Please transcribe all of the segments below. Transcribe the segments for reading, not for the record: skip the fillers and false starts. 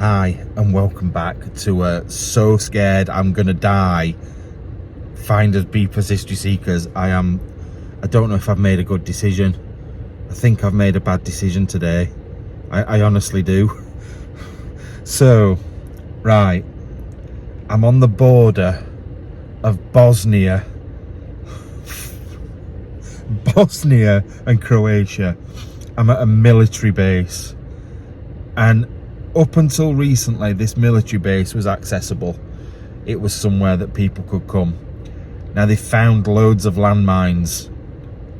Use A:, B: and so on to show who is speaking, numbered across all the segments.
A: Hi and welcome back to So Scared I'm Gonna Die Finders Beepers History Seekers. I don't know if I've made a good decision. I think I've made a bad decision today. I honestly do. So, right, I'm on the border of Bosnia and Croatia. I'm at a military base, and up until recently this military base was accessible. It was somewhere that people could come. Now they found loads of landmines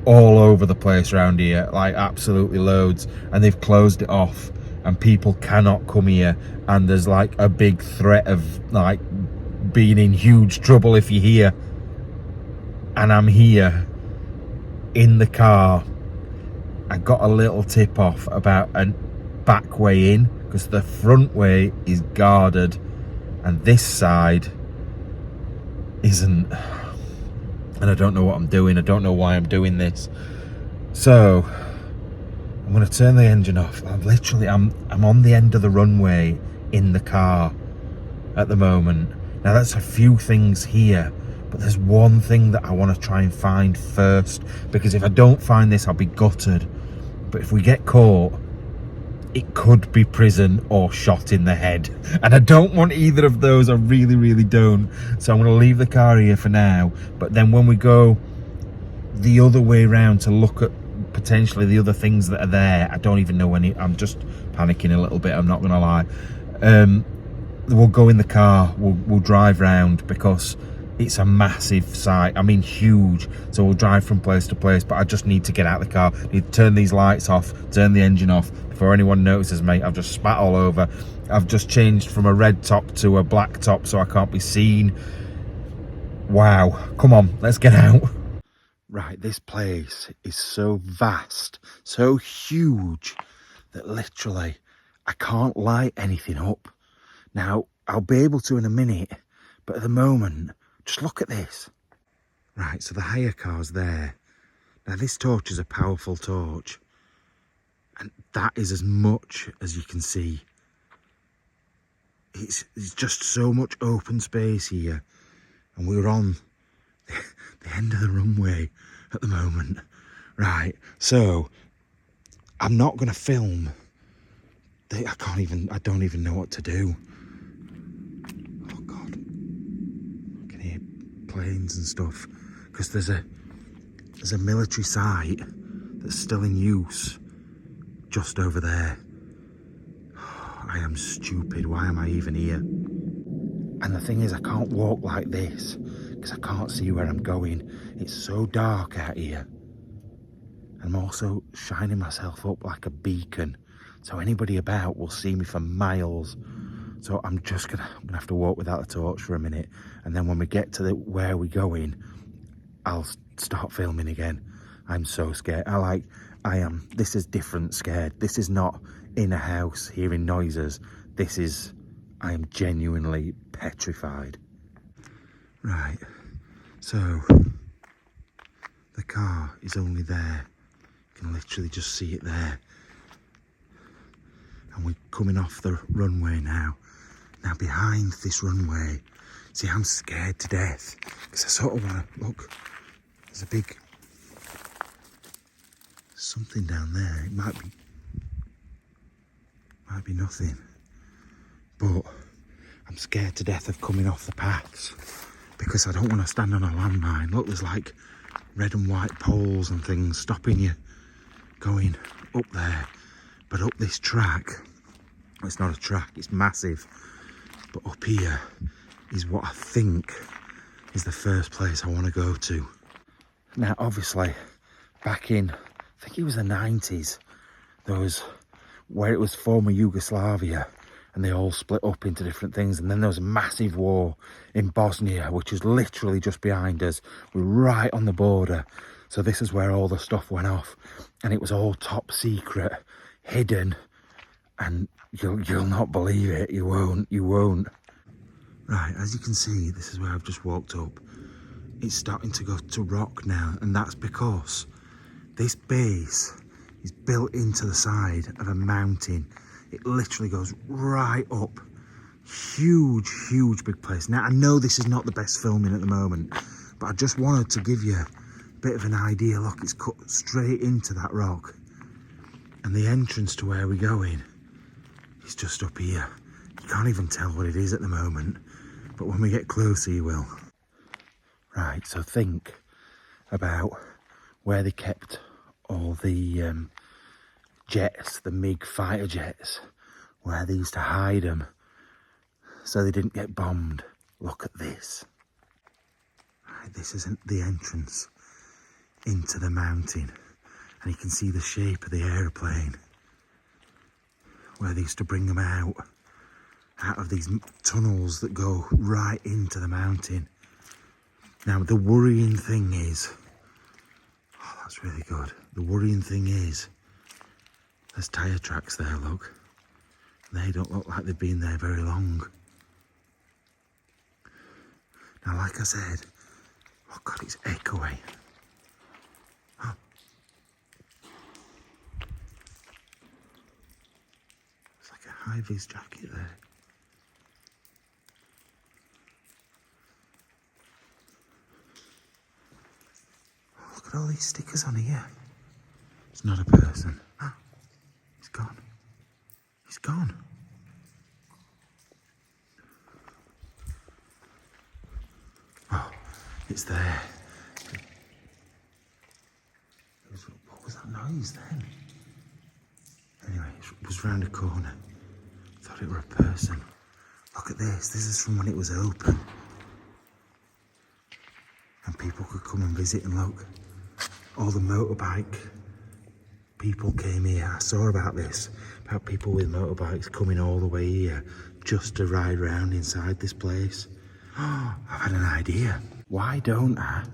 A: all over the place around here, like absolutely loads, and they've closed it off and people cannot come here, and there's like a big threat of like being in huge trouble if you're here. And I'm here in the car. I got a little tip off about a back way in because the front way is guarded and this side isn't, and I don't know what I'm doing. I don't know why I'm doing this. So I'm going to turn the engine off. I'm on the end of the runway in the car at the moment. Now that's a few things here, but there's one thing that I want to try and find first, because if I don't find this I'll be gutted. But if we get caught, it could be prison or shot in the head, and I don't want either of those. I really don't. So I'm going to leave the car here for now, but then when we go the other way around to look at potentially the other things that are there, I don't even know any. I'm just panicking a little bit, I'm not going to lie. We'll go in the car, we'll drive round, because it's a massive site. I mean huge, so we'll drive from place to place, but I just need to get out of the car. I need to turn these lights off, turn the engine off before anyone notices me. I've just spat all over. I've just changed from a red top to a black top so I can't be seen. Wow, come on, let's get out. Right, this place is so vast, so huge, that literally I can't light anything up. Now, I'll be able to in a minute, but at the moment, just look at this. Right, so the hire car's there. Now this torch is a powerful torch, and that is as much as you can see. It's just so much open space here, and we're on the end of the runway at the moment. Right, so I'm not going to film. I don't even know what to do. Oh God, I can hear planes and stuff, because there's a military site that's still in use just over there. I am stupid. Why am I even here? And the thing is, I can't walk like this because I can't see where I'm going. It's so dark out here. I'm also shining myself up like a beacon, so anybody about will see me for miles. So I'm gonna have to walk without a torch for a minute, and then when we get to where we're going, I'll start filming again. I'm so scared. This is different scared. This is not in a house hearing noises. I am genuinely petrified. Right, so the car is only there. You can literally just see it there. And we're coming off the runway now. Now behind this runway, see, I'm scared to death because I sort of want to look. There's a big something down there. It might be nothing, but I'm scared to death of coming off the paths because I don't want to stand on a landmine. Look, there's like red and white poles and things stopping you going up there. But up this track, it's not a track, it's massive, but up here is what I think is the first place I want to go to. Now obviously back in, I think it was the 90s, where it was former Yugoslavia, and they all split up into different things, and then there was a massive war in Bosnia, which is literally just behind us. We're right on the border, so this is where all the stuff went off, and it was all top secret, hidden, and you'll not believe it. You won't. Right, as you can see, this is where I've just walked up. It's starting to go to rock now, and that's because this base is built into the side of a mountain. It literally goes right up. Huge, huge big place. Now, I know this is not the best filming at the moment, but I just wanted to give you a bit of an idea. Look, it's cut straight into that rock. And the entrance to where we're going is just up here. You can't even tell what it is at the moment, but when we get closer you will. Right, so think about where they kept all the jets, the MiG fighter jets, where they used to hide them so they didn't get bombed. Look at this. Right, this isn't the entrance into the mountain, and you can see the shape of the aeroplane where they used to bring them out of these tunnels that go right into the mountain. Now, the worrying thing is, oh, that's really good. The worrying thing is, there's tyre tracks there, look. They don't look like they've been there very long. Now, like I said, oh God, it's echoey. Oh. It's like a high-vis jacket there. Oh, look at all these stickers on here. It's not a person. Ah, he's gone. He's gone. Oh, it's there. What was that noise then? Anyway, it was round a corner. Thought it were a person. Look at this. This is from when it was open. And people could come and visit and look. All the motorbike people came here. I saw about this. About people with motorbikes coming all the way here just to ride around inside this place. Oh, I've had an idea. Why don't I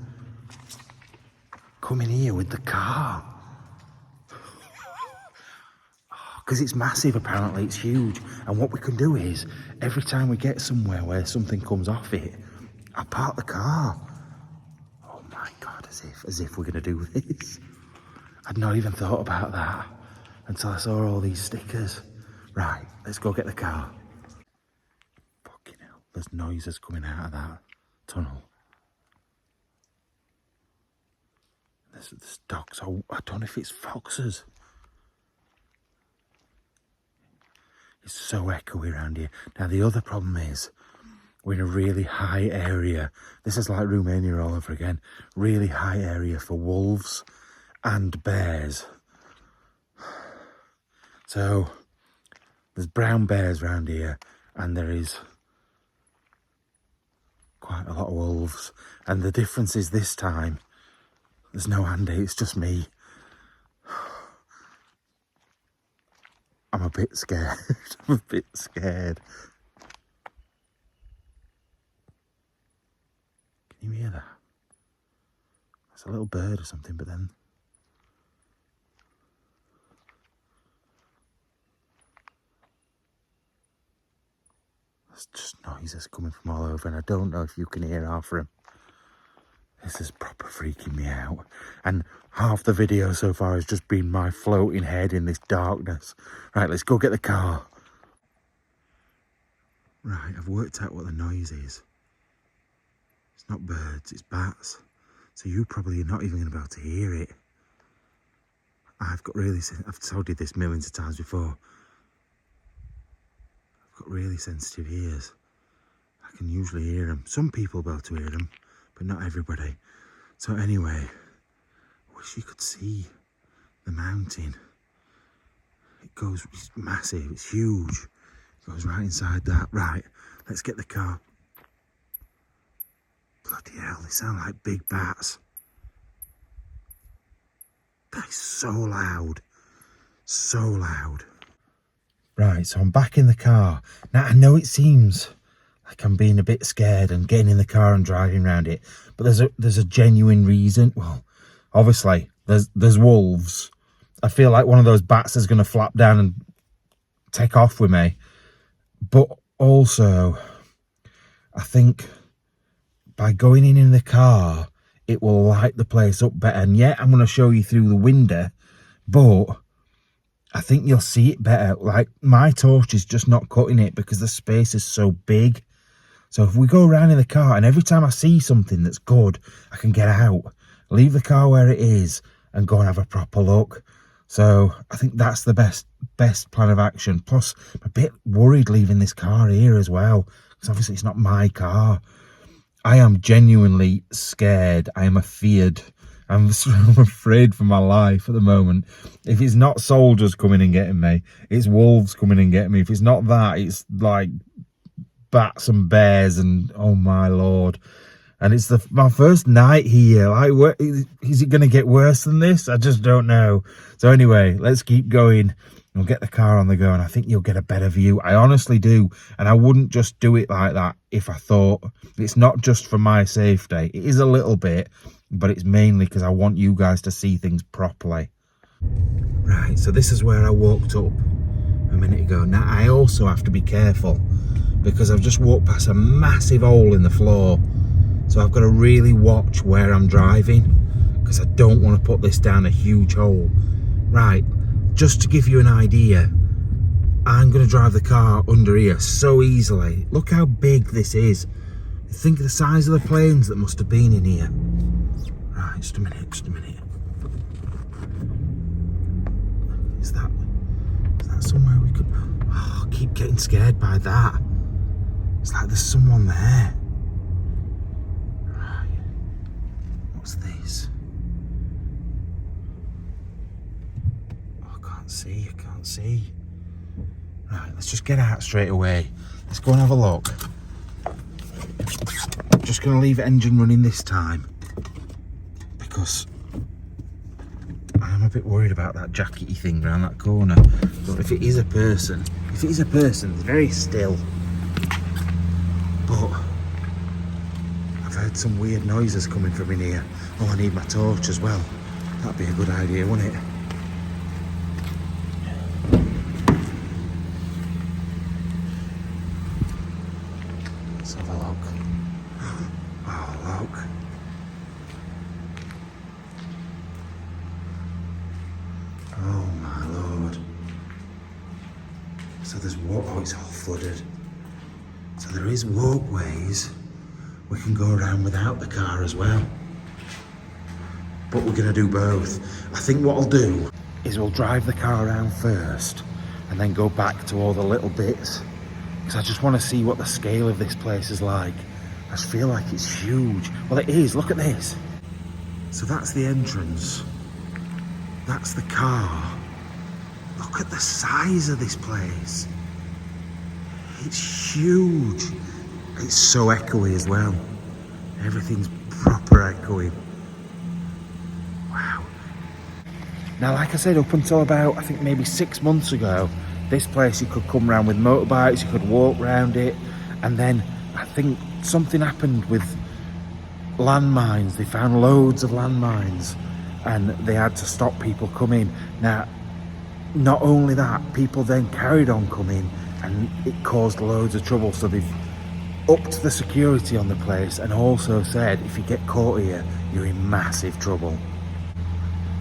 A: come in here with the car? Because it's massive, apparently, it's huge. And what we can do is, every time we get somewhere where something comes off it, I'll park the car. Oh my God, as if we're gonna do this. I'd not even thought about that until I saw all these stickers. Right, let's go get the car. Fucking hell, there's noises coming out of that tunnel. There's dogs. Oh, I don't know if it's foxes. It's so echoey around here. Now, the other problem is we're in a really high area. This is like Romania all over again. Really high area for wolves and bears. So there's brown bears around here, and there is quite a lot of wolves. And the difference is this time, there's no Andy, it's just me. I'm a bit scared. I'm a bit scared. Can you hear that? It's a little bird or something, but then... There's just noises coming from all over, and I don't know if you can hear half of them. This is proper freaking me out. And half the video so far has just been my floating head in this darkness. Right, let's go get the car. Right, I've worked out what the noise is. It's not birds, it's bats. So you probably are not even going to be able to hear it. I've told you this millions of times before. I've got really sensitive ears. I can usually hear them. Some people will be able to hear them, but not everybody. So anyway, I wish you could see the mountain. It's massive, it's huge. It goes right inside that. Right, let's get the car. Bloody hell, they sound like big bats. That is so loud. So loud. Right, so I'm back in the car. Now, I know it seems like I'm being a bit scared and getting in the car and driving around it, but there's a genuine reason. Well, obviously, there's wolves. I feel like one of those bats is going to flap down and take off with me. But also, I think by going in the car, it will light the place up better. And yeah, I'm going to show you through the window, but I think you'll see it better. Like, my torch is just not cutting it because the space is so big. So if we go around in the car and every time I see something that's good, I can get out, leave the car where it is and go and have a proper look. So I think that's the best plan of action. Plus, I'm a bit worried leaving this car here as well, because obviously it's not my car. I am genuinely scared. I am afeared. I'm afraid for my life at the moment. If it's not soldiers coming and getting me, it's wolves coming and getting me. If it's not that, it's like bats and bears and oh my lord. And it's my first night here. Like, is it going to get worse than this? I just don't know. So anyway, let's keep going. We'll get the car on the go and I think you'll get a better view. I honestly do. And I wouldn't just do it like that if I thought it's not just for my safety. It is a little bit, but it's mainly because I want you guys to see things properly. Right, so this is where I walked up a minute ago. Now, I also have to be careful because I've just walked past a massive hole in the floor. So I've got to really watch where I'm driving because I don't want to put this down a huge hole. Right, just to give you an idea, I'm going to drive the car under here so easily. Look how big this is. Think of the size of the planes that must have been in here. Right, just a minute. Is that somewhere we could... Oh, I keep getting scared by that. It's like there's someone there. Right. What's this? Oh, I can't see. Right, let's just get out straight away. Let's go and have a look. I'm just going to leave engine running this time because I am a bit worried about that jackety thing around that corner. But if it is a person, it's very still. But I've heard some weird noises coming from in here. Oh, I need my torch as well. That'd be a good idea, wouldn't it? Let's have a look. Oh, look. Oh my lord. So there's oh, it's all flooded. So there is walkways we can go around without the car as well. But we're gonna do both. I think what I'll do is we'll drive the car around first and then go back to all the little bits. Because I just want to see what the scale of this place is like. I just feel like it's huge. Well, it is, look at this. So that's the entrance. That's the car. Look at the size of this place. It's huge. It's so echoey as well. Everything's proper echoey. Wow. Now, like I said, up until about, I think maybe 6 months ago, this place you could come around with motorbikes, you could walk around it, and then I think something happened with landmines. They found loads of landmines and they had to stop people coming. Now, not only that, people then carried on coming and it caused loads of trouble. So they've upped the security on the place and also said if you get caught here, you're in massive trouble.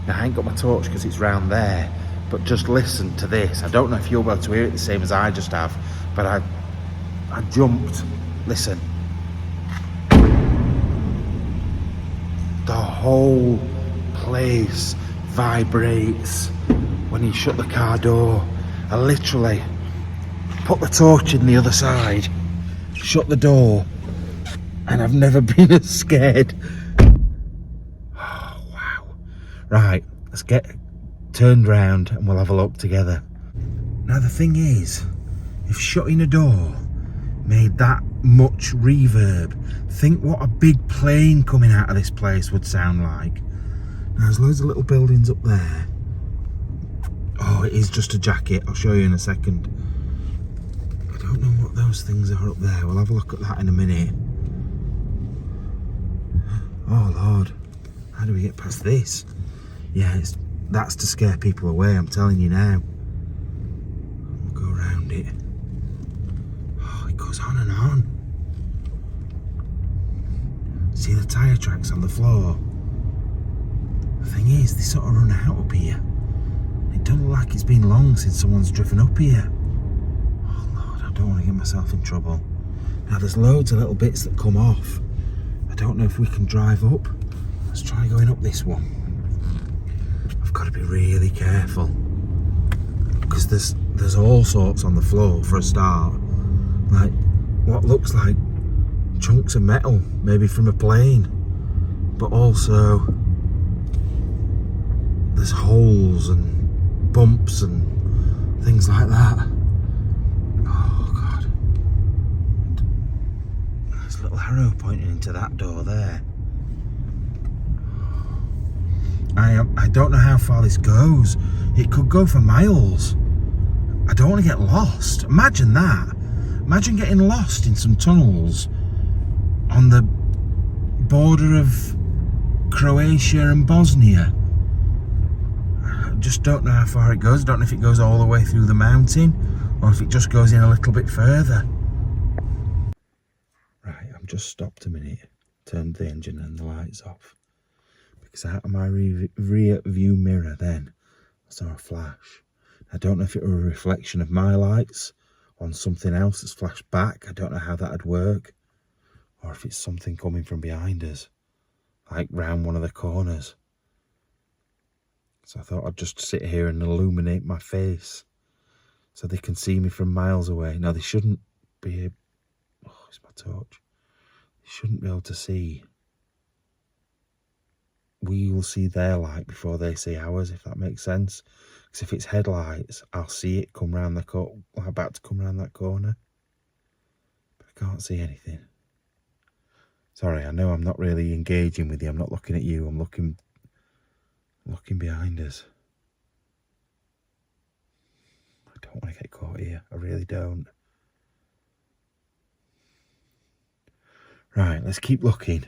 A: Now, I ain't got my torch because it's round there, but just listen to this. I don't know if you'll be able to hear it the same as I just have, but I jumped. Listen. The whole place vibrates when you shut the car door. I literally put the torch in the other side, shut the door, and I've never been as scared. Oh, wow. Right, let's get turned round and we'll have a look together. Now the thing is, if shutting a door made that much reverb, think what a big plane coming out of this place would sound like. Now there's loads of little buildings up there. Oh, it is just a jacket. I'll show you in a second. I don't know what those things are up there. We'll have a look at that in a minute. Oh Lord, how do we get past this? Yeah, that's to scare people away, I'm telling you now. We'll go around it. Oh, it goes on and on. See the tyre tracks on the floor? The thing is, they sort of run out up here. It doesn't look like it's been long since someone's driven up here. Oh Lord, I don't want to get myself in trouble. Now there's loads of little bits that come off. I don't know if we can drive up. Let's try going up this one. I've got to be really careful because there's all sorts on the floor for a start. Like what looks like chunks of metal, maybe from a plane, but also there's holes and bumps and things like that. Oh God. There's a little arrow pointing into that door there. I don't know how far this goes. It could go for miles. I don't want to get lost. Imagine that. Imagine getting lost in some tunnels on the border of Croatia and Bosnia. I just don't know how far it goes. I don't know if it goes all the way through the mountain or if it just goes in a little bit further. Right, I've just stopped a minute, turned the engine and the lights off. Because out of my rear view mirror then, I saw a flash. I don't know if it were a reflection of my lights on something else that's flashed back. I don't know how that'd work. Or if it's something coming from behind us, like round one of the corners. So I thought I'd just sit here and illuminate my face so they can see me from miles away. Now they shouldn't be, oh, it's my torch. They shouldn't be able to see. We will see their light before they see ours, if that makes sense. Because if it's headlights, I'll see it come round the corner, about to come round that corner. But I can't see anything. Sorry, I know I'm not really engaging with you. I'm not looking at you. I'm looking behind us. I don't want to get caught here. I really don't. Right, let's keep looking.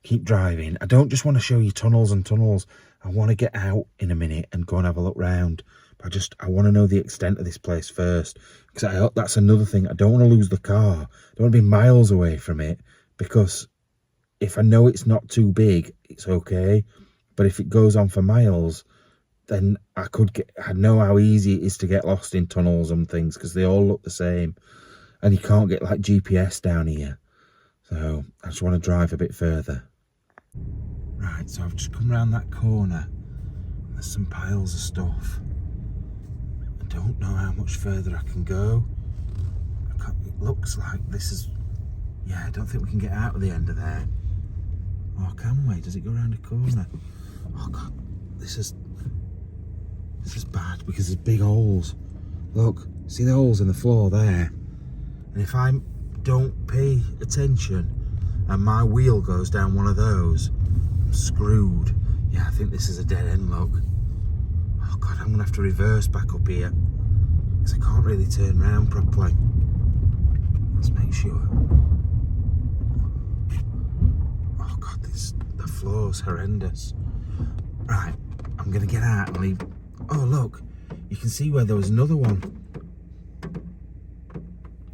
A: Keep driving. I don't just want to show you tunnels and tunnels. I want to get out in a minute and go and have a look round. But I want to know the extent of this place first. Because that's another thing. I don't want to lose the car. I don't want to be miles away from it. Because if I know it's not too big, it's okay. But if it goes on for miles, then I know how easy it is to get lost in tunnels and things. Because they all look the same. And you can't get like GPS down here. So I just want to drive a bit further. Right, so I've just come around that corner. There's some piles of stuff. I don't know how much further I can go. It looks like this is... Yeah, I don't think we can get out of the end of there. Or can we? Does it go around a corner? Oh God, this is bad because there's big holes. Look, see the holes in the floor there? And if I don't pay attention and my wheel goes down one of those, I'm screwed. Yeah, I think this is a dead end, look. Oh God, I'm gonna have to reverse back up here because I can't really turn around properly. Let's make sure. Oh God, the floor's horrendous. Right, I'm gonna get out and leave. Oh look, you can see where there was another one.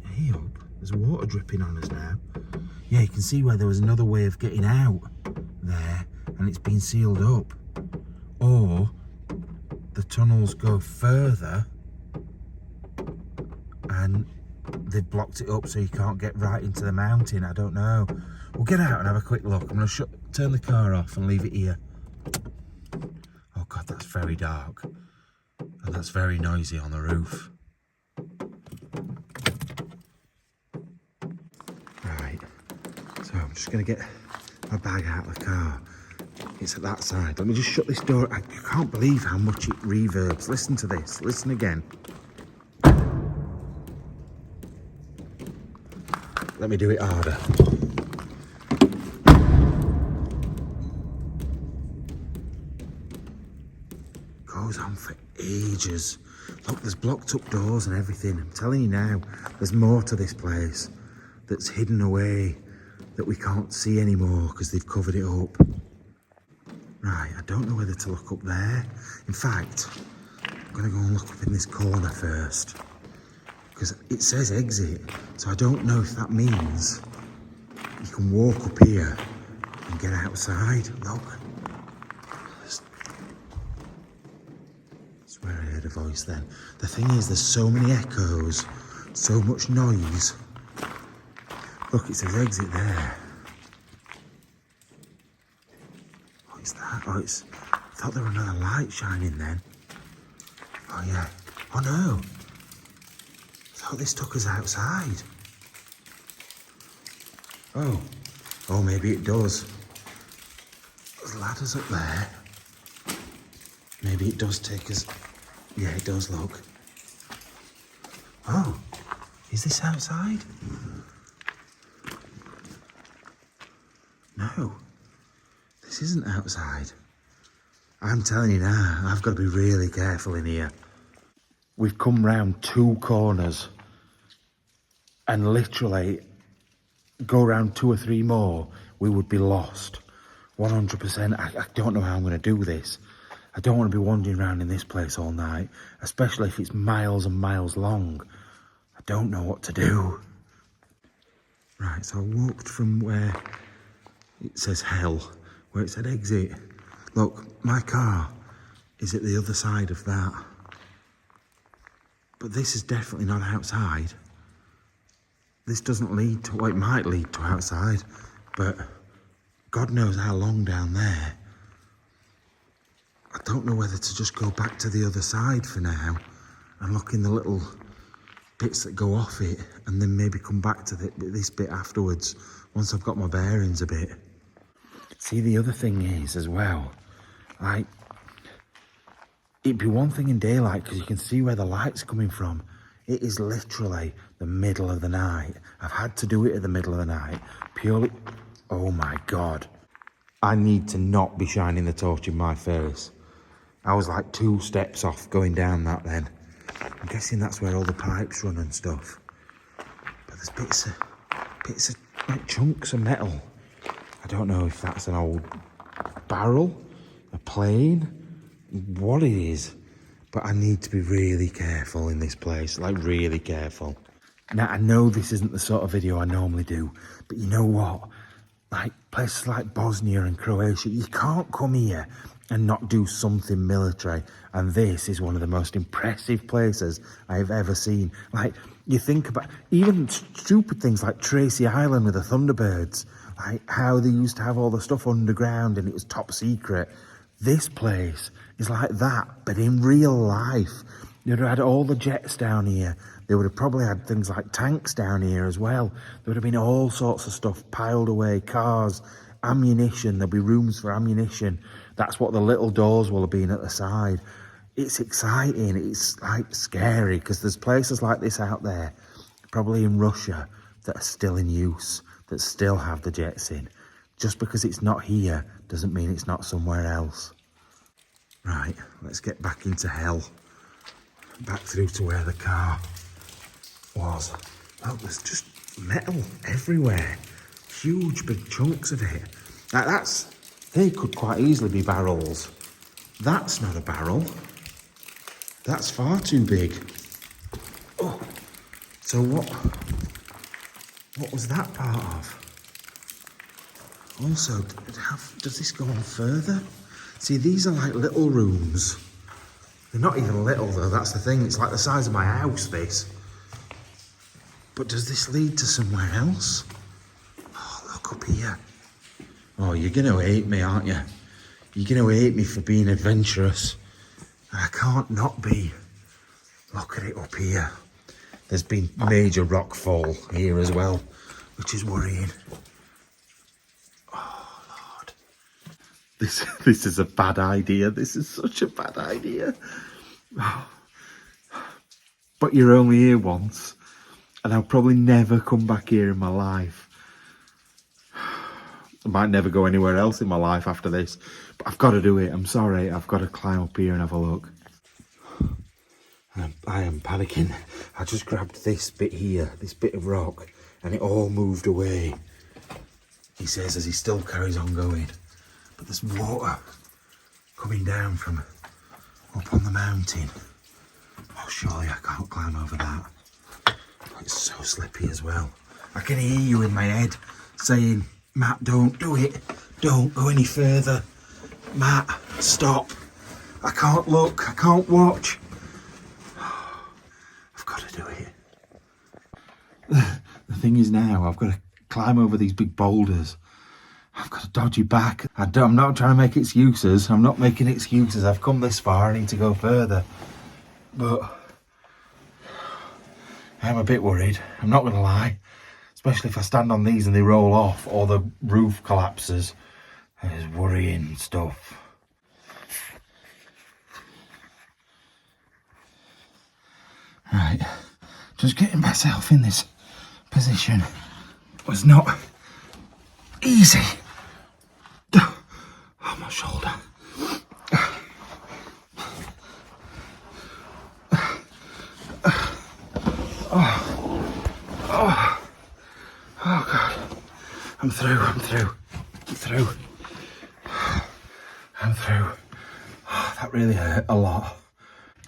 A: Hey up, there's water dripping on us now. Yeah, you can see where there was another way of getting out there and it's been sealed up. Or the tunnels go further and they've blocked it up so you can't get right into the mountain. I don't know. We'll get out and have a quick look. I'm going to turn the car off and leave it here. Oh God, that's very dark. And that's very noisy on the roof. Right, so I'm just going to get my bag out of the car. It's at that side. Let me just shut this door. I can't believe how much it reverbs. Listen to this. Listen again. Let me do it harder. Goes on for ages. Look, there's blocked up doors and everything. I'm telling you now, there's more to this place that's hidden away that we can't see anymore because they've covered it up. Right, I don't know whether to look up there. In fact, I'm going to go and look up in this corner first. Because it says exit, so I don't know if that means you can walk up here and get outside. Look. That's where it heard a voice then. The thing is, there's so many echoes, so much noise. Look, it says exit there. What's that? Oh, it's... I thought there were another light shining then. Oh yeah. Oh no. I thought this took us outside. Oh. Oh, maybe it does. There's ladders up there. Maybe it does take us... Yeah, it does, look. Oh. Is this outside? No. This isn't outside. I'm telling you now, I've got to be really careful in here. We've come round 2 corners and literally go round 2 or 3 more, we would be lost. 100%. I don't know how I'm going to do this. I don't want to be wandering around in this place all night, especially if it's miles and miles long. I don't know what to do. Right, so I walked from where it says hell, where it said exit. Look, my car is at the other side of that. But this is definitely not outside. This doesn't lead to, well, it might lead to outside, but God knows how long down there. I don't know whether to just go back to the other side for now and look in the little bits that go off it and then maybe come back to this bit afterwards once I've got my bearings a bit. See, the other thing is as well, like, it'd be one thing in daylight because you can see where the light's coming from. It is literally the middle of the night. I've had to do it at the middle of the night purely... Oh my God. I need to not be shining the torch in my face. I was like 2 steps off going down that then. I'm guessing that's where all the pipes run and stuff. But there's bits of like chunks of metal. I don't know if that's an old barrel, a plane, what it is. But I need to be really careful in this place, like really careful. Now, I know this isn't the sort of video I normally do, but you know what? Like places like Bosnia and Croatia, you can't come here and not do something military. And this is one of the most impressive places I've ever seen. Like, you think about even stupid things like Tracy Island with the Thunderbirds, like how they used to have all the stuff underground and it was top secret. This place is like that, but in real life. They would have had all the jets down here. They would have probably had things like tanks down here as well. There would have been all sorts of stuff piled away, cars, ammunition. There'll be rooms for ammunition. That's what the little doors will have been at the side. It's exciting. It's like scary because there's places like this out there, probably in Russia, that are still in use, that still have the jets in. Just because it's not here doesn't mean it's not somewhere else. Right, let's get back into hell. Back through to where the car was. Oh, there's just metal everywhere. Huge big chunks of it. Now they could quite easily be barrels. That's not a barrel. That's far too big. Oh, so what was that part of? Also, does this go on further? See, these are like little rooms. They're not even little though, that's the thing. It's like the size of my house, this. But does this lead to somewhere else? Oh, look up here. Oh, you're gonna hate me, aren't you? You're gonna hate me for being adventurous. I can't not be. Look at it up here. There's been major rock fall here as well, which is worrying. Oh, Lord. This is a bad idea. This is such a bad idea. But you're only here once, and I'll probably never come back here in my life. I might never go anywhere else in my life after this, but I've got to do it. I'm sorry. I've got to climb up here and have a look. I am panicking. I just grabbed this bit here, this bit of rock, and it all moved away. He says as he still carries on going. But there's water coming down from up on the mountain. Oh, surely I can't climb over that. Oh, it's so slippy as well. I can hear you in my head saying, Matt, don't do it. Don't go any further. Matt, stop. I can't look. I can't watch. thing is now, I've got to climb over these big boulders. I've got a dodgy back. I'm not trying to make excuses. I'm not making excuses. I've come this far. I need to go further. But I'm a bit worried. I'm not going to lie. Especially if I stand on these and they roll off or the roof collapses. There's worrying stuff. Right. Just getting myself in this position was not easy. Oh, my shoulder. Oh God. I'm through. Oh, that really hurt a lot.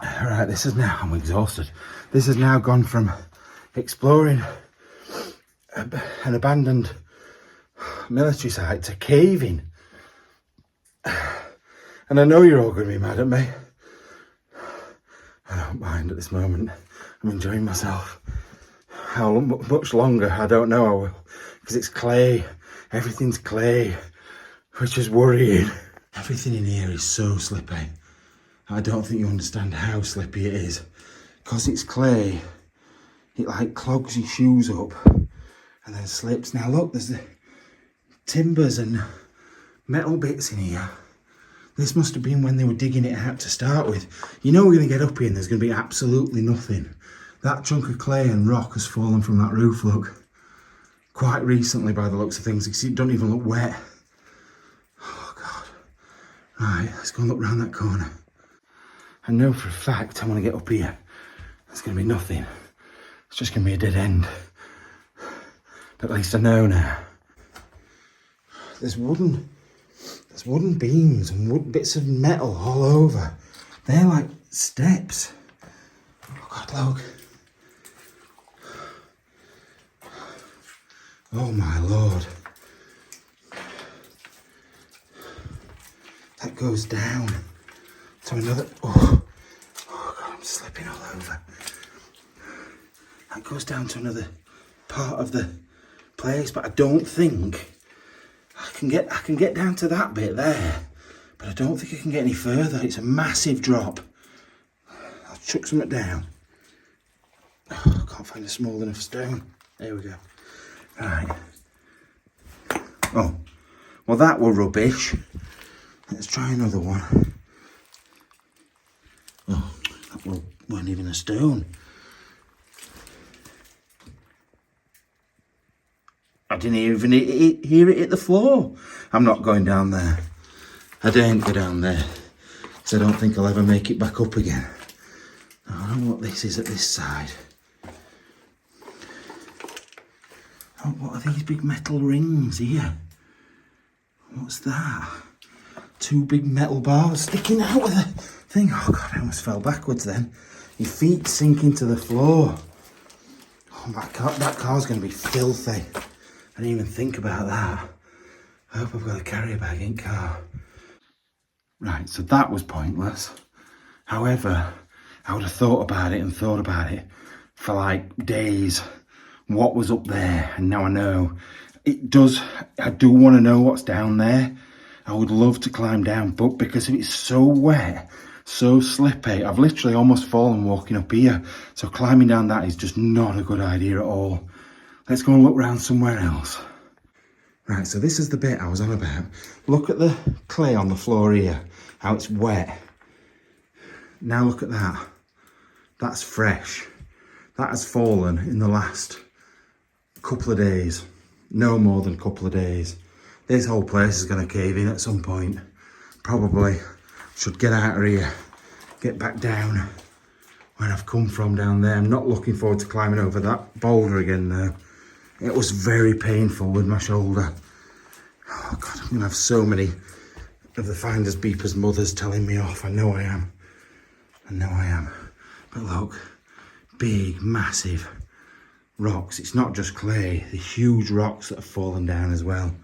A: Alright, this is now, I'm exhausted. This has now gone from exploring an abandoned military site to caving. And I know you're all going to be mad at me. I don't mind at this moment. I'm enjoying myself. How much longer, I don't know I will. Because it's clay. Everything's clay. Which is worrying. Everything in here is so slippy. I don't think you understand how slippy it is. Because it's clay, it like clogs your shoes up and then slips. Now look, there's the timbers and metal bits in here. This must have been when they were digging it out to start with. You know we're going to get up here and there's going to be absolutely nothing. That chunk of clay and rock has fallen from that roof, look. Quite recently by the looks of things, it don't even look wet. Oh God. Right, let's go and look round that corner. I know for a fact I want to get up here. There's going to be nothing. It's just going to be a dead end. But at least I know now. There's wooden beams and bits of metal all over. They're like steps. Oh God, look. Oh my Lord. That goes down to another, oh God, I'm slipping all over. That goes down to another part of the place, but I don't think I can get down to that bit there, but I don't think I can get any further. It's a massive drop. I'll chuck something down. Oh, I can't find a small enough stone. There we go. Right. Oh, well that were rubbish. Let's try another one. Oh, that weren't even a stone. I didn't even hear it hit the floor. I'm not going down there. I daren't go down there, because I don't think I'll ever make it back up again. I don't know what this is at this side. Oh, what are these big metal rings here? What's that? Two big metal bars sticking out of the thing. Oh God, I almost fell backwards then. Your feet sink into the floor. Oh my God, that car's going to be filthy. I didn't even think about that. I hope I've got a carrier bag in car. Right, so that was pointless. However, I would have thought about it for like days. What was up there, and now I know. I do want to know what's down there. I would love to climb down, but because it's so wet, so slippy, I've literally almost fallen walking up here. So climbing down that is just not a good idea at all. Let's go and look around somewhere else. Right, so this is the bit I was on about. Look at the clay on the floor here, how it's wet. Now look at that. That's fresh. That has fallen in the last couple of days. No more than a couple of days. This whole place is going to cave in at some point. Probably should get out of here, get back down where I've come from down there. I'm not looking forward to climbing over that boulder again though. It was very painful with my shoulder. Oh God, I'm going to have so many of the Finders Beepers mothers telling me off. I know I am. But look, big, massive rocks. It's not just clay, the huge rocks that have fallen down as well.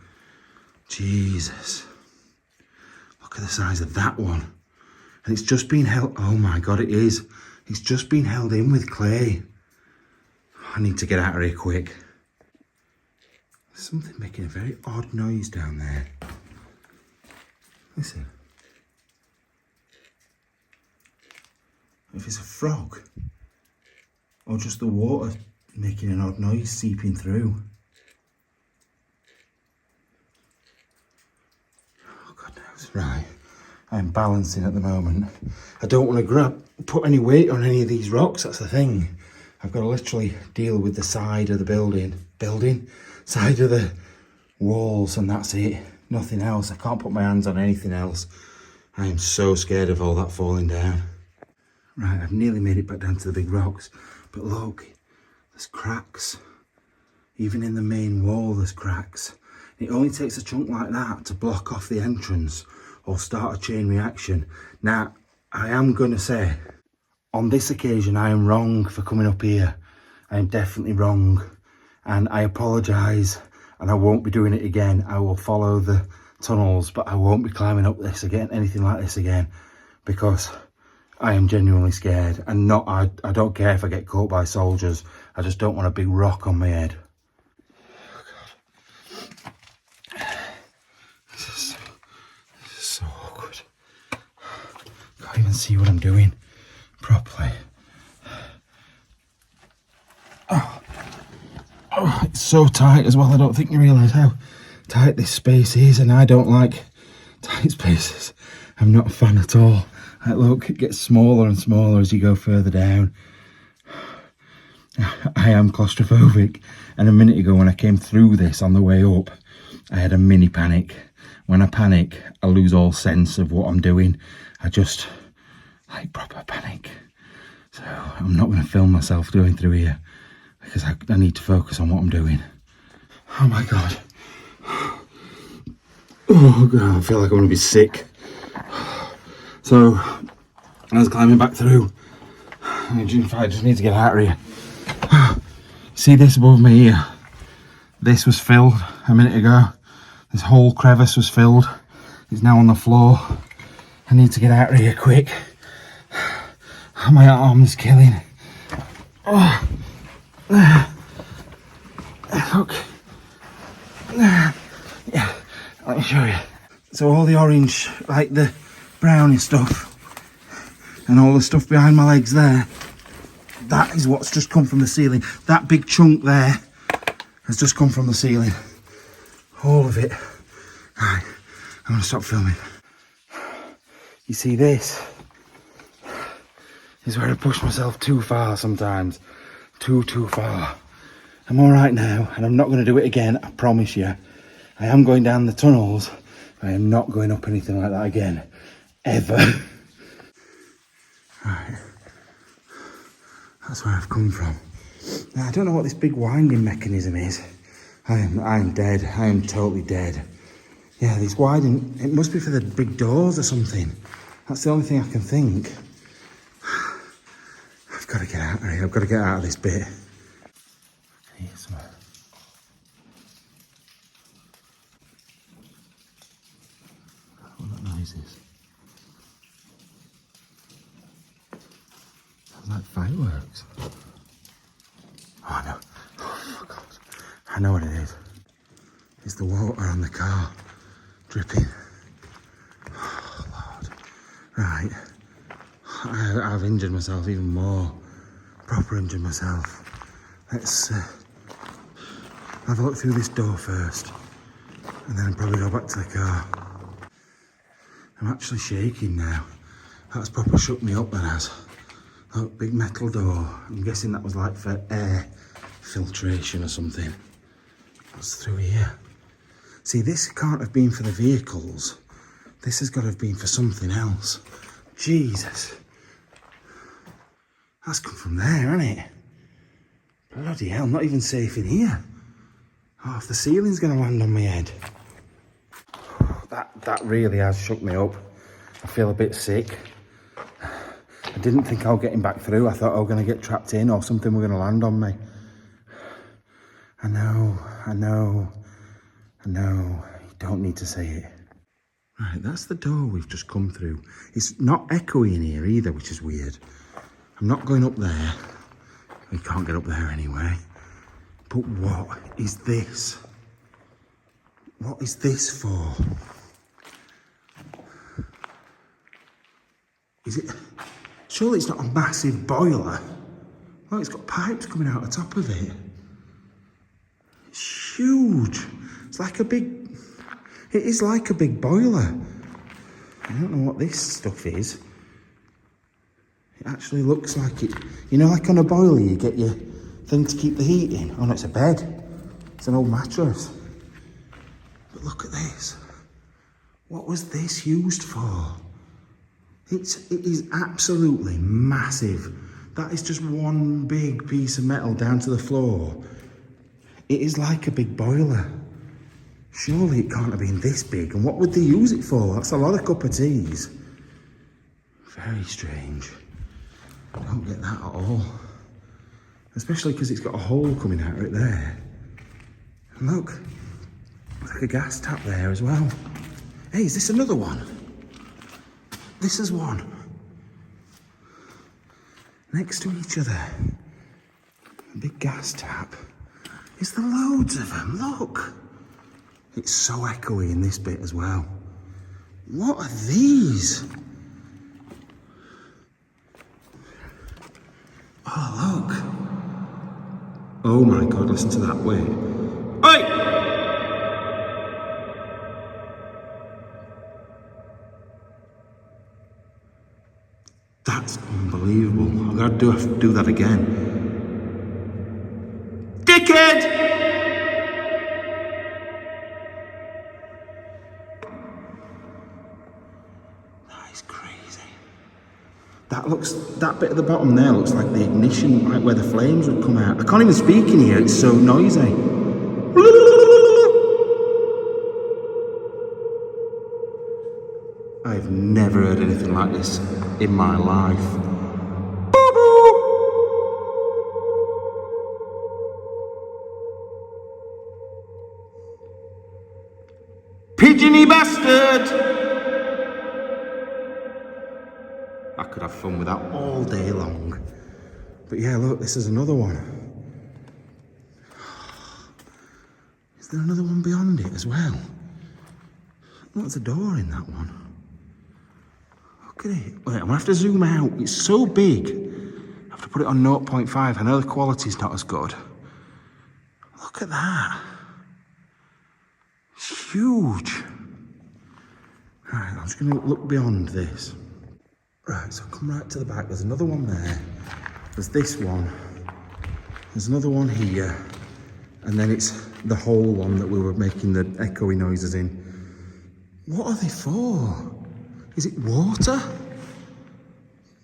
A: Jesus. Look at the size of that one. And it's just been held, oh my God, it is. It's just been held in with clay. I need to get out of here quick. Something making a very odd noise down there. Listen. If it's a frog, or just the water making an odd noise seeping through. Oh, God knows. Right, I'm balancing at the moment. I don't want to put any weight on any of these rocks, that's the thing. I've got to literally deal with the side of the side of the walls, and that's it. Nothing else. I can't put my hands on anything else. I am so scared of all that falling down. Right, I've nearly made it back down to the big rocks, but look, there's cracks. Even in the main wall there's cracks. It only takes a chunk like that to block off the entrance or start a chain reaction. Now, I am going to say, on this occasion I am wrong for coming up here. I am definitely wrong, and I apologise, and I won't be doing it again. I will follow the tunnels, but I won't be climbing up this again, anything like this again, because I am genuinely scared. And I don't care if I get caught by soldiers. I just don't want a big rock on my head. Oh, God. This is so awkward. Can't even see what I'm doing properly. Oh, it's so tight as well. I don't think you realise how tight this space is, and I don't like tight spaces. I'm not a fan at all. Like, look, it gets smaller and smaller as you go further down. I am claustrophobic, and a minute ago when I came through this on the way up, I had a mini panic. When I panic, I lose all sense of what I'm doing. I just, like, proper panic. So I'm not going to film myself going through here, because I need to focus on what I'm doing. Oh my God. Oh God, I feel like I'm going to be sick. So, I was climbing back through. I just need to get out of here. See this above me here? This was filled a minute ago. This whole crevice was filled. It's now on the floor. I need to get out of here quick. My arm is killing. Oh. Look. Yeah, let me show you. So all the orange, like the brownie stuff, and all the stuff behind my legs there, that is what's just come from the ceiling. That big chunk there has just come from the ceiling. All of it. Right, I'm going to stop filming. You see, this is where I push myself too far sometimes. Too far. I'm all right now, and I'm not going to do it again, I promise you. I am going down the tunnels, but I am not going up anything like that again. Ever. Right. That's where I've come from. Now, I don't know what this big winding mechanism is. I'm dead. I am totally dead. Yeah, these winding, it must be for the big doors or something. That's the only thing I can think. I've got to get out of here. I've got to get out of this bit. Here's some. What that noise is. Sounds like fireworks. Oh no. Oh God. I know what it is. It's the water on the car dripping. Oh Lord. Right. I've injured myself even more. Proper injured myself. Let's have a look through this door first, and then I'll probably go back to the car. I'm actually shaking now. That's proper shook me up, that has. That big metal door. I'm guessing that was like for air filtration or something. What's through here? See, this can't have been for the vehicles. This has got to have been for something else. Jesus. That's come from there, hasn't it? Bloody hell, not even safe in here. Oh, if the ceiling's going to land on my head. That really has shook me up. I feel a bit sick. I didn't think I was getting back through. I thought I was going to get trapped in or something was going to land on me. I know. You don't need to say it. Right, that's the door we've just come through. It's not echoey in here either, which is weird. I'm not going up there. We can't get up there anyway. But what is this? What is this for? Is it... Surely it's not a massive boiler. Oh, it's got pipes coming out the top of it. It's huge. It's like a big... It is like a big boiler. I don't know what this stuff is. It actually looks like it... You know, like on a boiler, you get your thing to keep the heat in. Oh no, it's a bed. It's an old mattress. But look at this. What was this used for? It is absolutely massive. That is just one big piece of metal down to the floor. It is like a big boiler. Surely it can't have been this big. And what would they use it for? That's a lot of cup of teas. Very strange. I don't get that at all. Especially because it's got a hole coming out of it there. And look, there's like a gas tap there as well. Hey, is this another one? This is one. Next to each other. A big gas tap. Is there loads of them? Look. It's so echoey in this bit as well. What are these? Oh, look. Oh my God, listen to that. Wait. Oi! That's unbelievable. I'm gonna have to do that again. Dickhead! That is crazy. That bit at the bottom there looks like the ignition, like where the flames would come out. I can't even speak in here, it's so noisy. I've never heard anything like this in my life. Pigeony bastard! I could have fun with that all day long. But yeah, look, this is another one. Is there another one beyond it as well? Look, there's a door in that one. Look at it. Wait, I'm gonna have to zoom out. It's so big. I have to put it on 0.5. I know the quality's not as good. Look at that. It's huge. Right, I'm just gonna look beyond this. Right, so come right to the back. There's another one there. There's this one. There's another one here. And then it's the whole one that we were making the echoey noises in. What are they for? Is it water?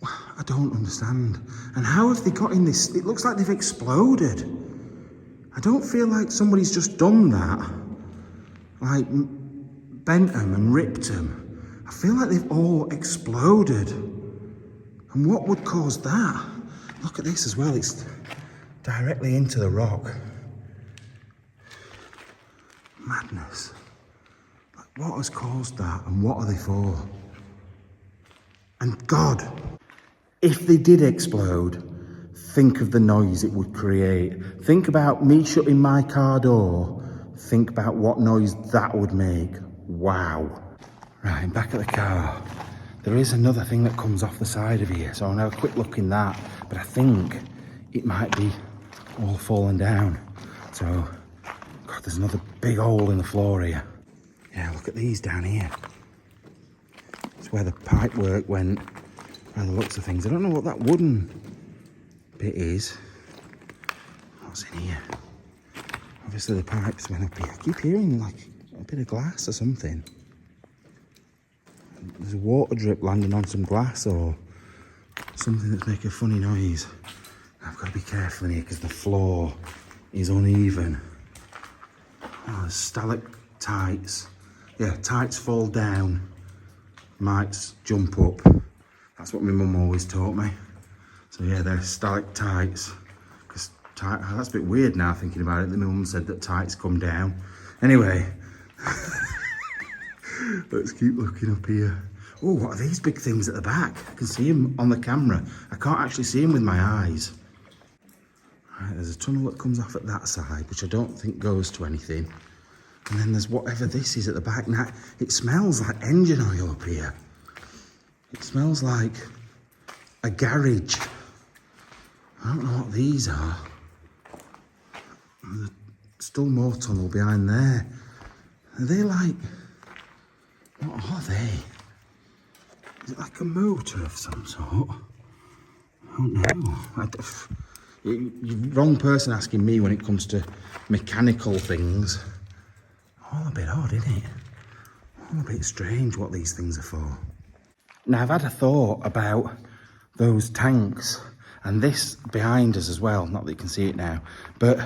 A: I don't understand. And how have they got in this? It looks like they've exploded. I don't feel like somebody's just done that. Like, bent them and ripped them. I feel like they've all exploded. And what would cause that? Look at this as well. It's directly into the rock. Madness. Like, what has caused that and what are they for? And God, if they did explode, think of the noise it would create. Think about me shutting my car door. Think about what noise that would make. Wow. Right, I'm back at the car. There is another thing that comes off the side of here, so I'll have a quick look in that. But I think it might be all fallen down. So, God, there's another big hole in the floor here. Yeah, look at these down here. It's where the pipe work went, by the looks of things. I don't know what that wooden bit is. What's in here? Obviously the pipes went up here. I keep hearing like a bit of glass or something. There's a water drip landing on some glass or something that's making a funny noise. I've got to be careful in here because the floor is uneven. Oh, there's stalactites. Yeah, tights fall down, mites jump up. That's what my mum always taught me. So yeah, they're stalactites. Because that's a bit weird now thinking about it. My mum said that tights come down. Anyway, let's keep looking up here. Oh, what are these big things at the back? I can see them on the camera. I can't actually see them with my eyes. Right, there's a tunnel that comes off at that side, which I don't think goes to anything. And then there's whatever this is at the back. Now, it smells like engine oil up here. It smells like a garage. I don't know what these are. There's still more tunnel behind there. Are they like... What are they? Is it like a motor of some sort? I don't know. You're the wrong person asking me when it comes to mechanical things. All a bit odd, isn't it? All a bit strange what these things are for. Now, I've had a thought about those tanks and this behind us as well. Not that you can see it now, but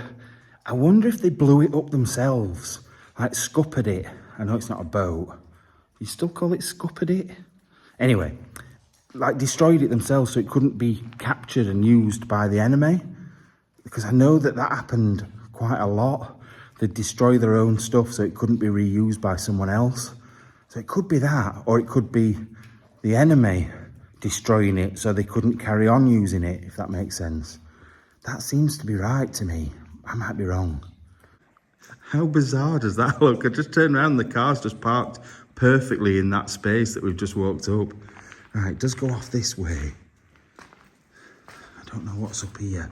A: I wonder if they blew it up themselves, like scuppered it. I know it's not a boat. You still call it scuppered it? Anyway, like destroyed it themselves so it couldn't be captured and used by the enemy. Because I know that happened quite a lot. They'd destroy their own stuff so it couldn't be reused by someone else. So it could be that, or it could be the enemy destroying it so they couldn't carry on using it, if that makes sense. That seems to be right to me. I might be wrong. How bizarre does that look? I just turned around, the car's just parked perfectly in that space that we've just walked up. Right, it does go off this way. I don't know what's up here.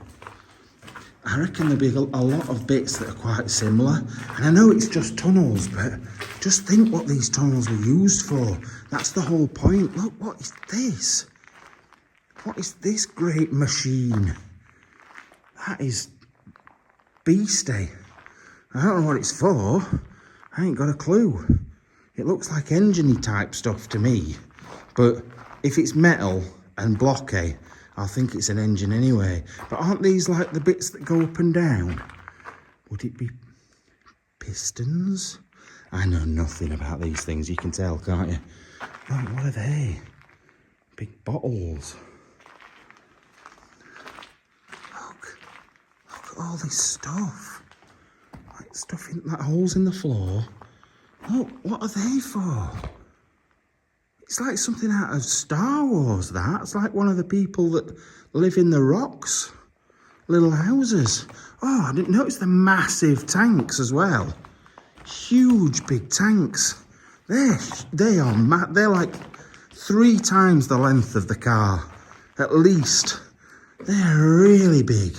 A: I reckon there'll be a lot of bits that are quite similar. And I know it's just tunnels, but just think what these tunnels were used for. That's the whole point. Look, what is this? What is this great machine? That is beastie. I don't know what it's for. I ain't got a clue. It looks like engine-y type stuff to me. But if it's metal and blocky, I'll think it's an engine anyway. But aren't these like the bits that go up and down? Would it be pistons? I know nothing about these things, you can tell, can't you? Right, what are they? Big bottles. Look at all this stuff. Like stuff in like holes in the floor. Look, what are they for? It's like something out of Star Wars, that. It's like one of the people that live in the rocks. Little houses. Oh, I didn't notice the massive tanks as well. Huge big tanks. They are they're like 3 times the length of the car. At least. They're really big.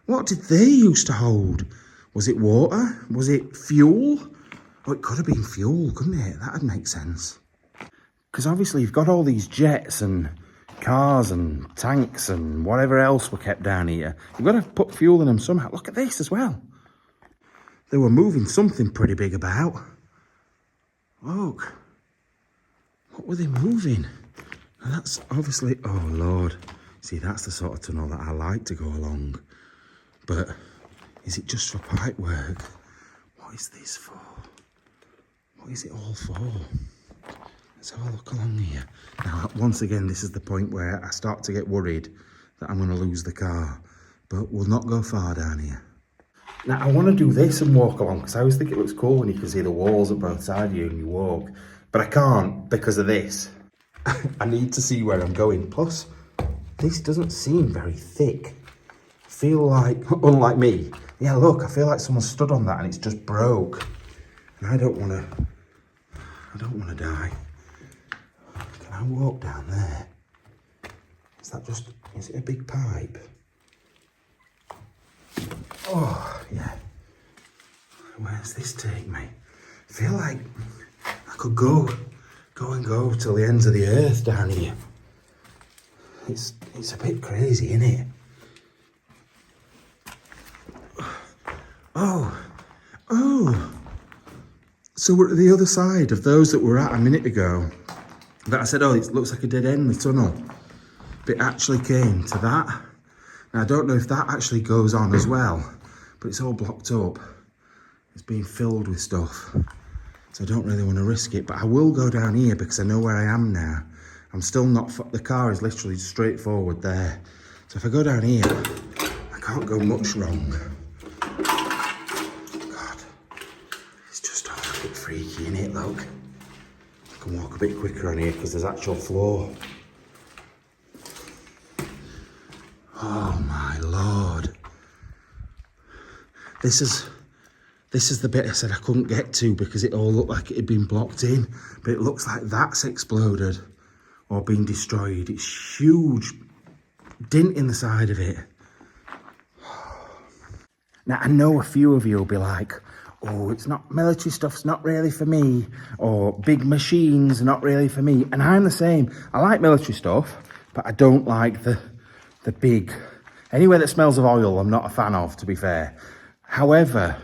A: What did they used to hold? Was it water? Was it fuel? Oh, it could have been fuel, couldn't it? That'd make sense. Because obviously you've got all these jets and cars and tanks and whatever else were kept down here. You've got to put fuel in them somehow. Look at this as well. They were moving something pretty big about. Look. What were they moving? Now that's obviously... Oh, Lord. See, that's the sort of tunnel that I like to go along. But is it just for pipe work? What is this for? What is it all for? Let's have a look along here. Now, once again, this is the point where I start to get worried that I'm going to lose the car. But we'll not go far down here. Now, I want to do this and walk along, because I always think it looks cool when you can see the walls at both sides of you and you walk. But I can't because of this. I need to see where I'm going. Plus, this doesn't seem very thick. I feel like, unlike me, yeah, look, I feel like someone stood on that and it's just broke. And I don't want to die. Can I walk down there? Is it a big pipe? Oh, yeah. Where's this take me? I feel like I could go till the ends of the earth down here. It's a bit crazy, isn't it? Oh. So we're at the other side of those that we're at a minute ago. That I said, oh, it looks like a dead end, the tunnel. But it actually came to that. Now, I don't know if that actually goes on as well, but it's all blocked up. It's being filled with stuff. So I don't really want to risk it, but I will go down here because I know where I am now. I'm still not, the car is literally straight forward there. So if I go down here, I can't go much wrong. God, it's just all a bit freaky, innit, look. I can walk a bit quicker on here because there's actual floor. Oh my Lord. This This is the bit I said I couldn't get to because it all looked like it had been blocked in, but it looks like that's exploded or been destroyed. It's huge dint in the side of it. Now, I know a few of you will be like, oh, it's not, military stuff's not really for me, or big machines are not really for me. And I'm the same. I like military stuff, but I don't like the big, anywhere that smells of oil, I'm not a fan of, to be fair. However,